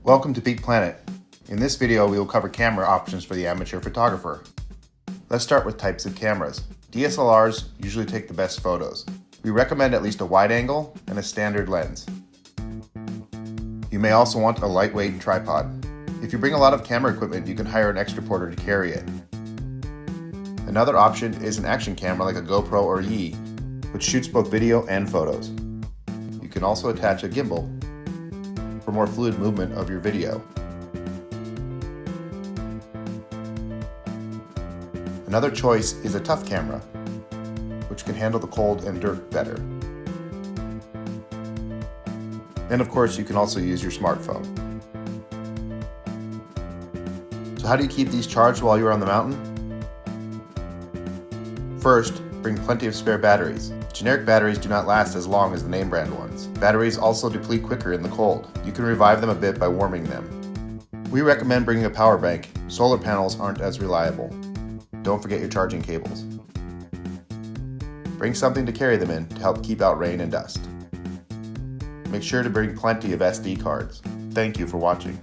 Welcome to Peak Planet. In this video, we will cover camera options for the amateur photographer. Let's start with types of cameras. DSLRs usually take the best photos. We recommend at least a wide angle and a standard lens. You may also want a lightweight tripod. If you bring a lot of camera equipment, you can hire an extraporter to carry it. Another option is an action camera like a GoPro or Yi, which shoots both video and photos. You can also attach a gimbal for more fluid movement of your video. Another choice is a tough camera, which can handle the cold and dirt better. And of course, you can also use your smartphone. So how do you keep these charged while you're on the mountain? First, bring plenty of spare batteries. Generic batteries do not last as long as the name brand ones. Batteries also deplete quicker in the cold. You can revive them a bit by warming them. We recommend bringing a power bank. Solar panels aren't as reliable. Don't forget your charging cables. Bring something to carry them in to help keep out rain and dust. Make sure to bring plenty of SD cards. Thank you for watching.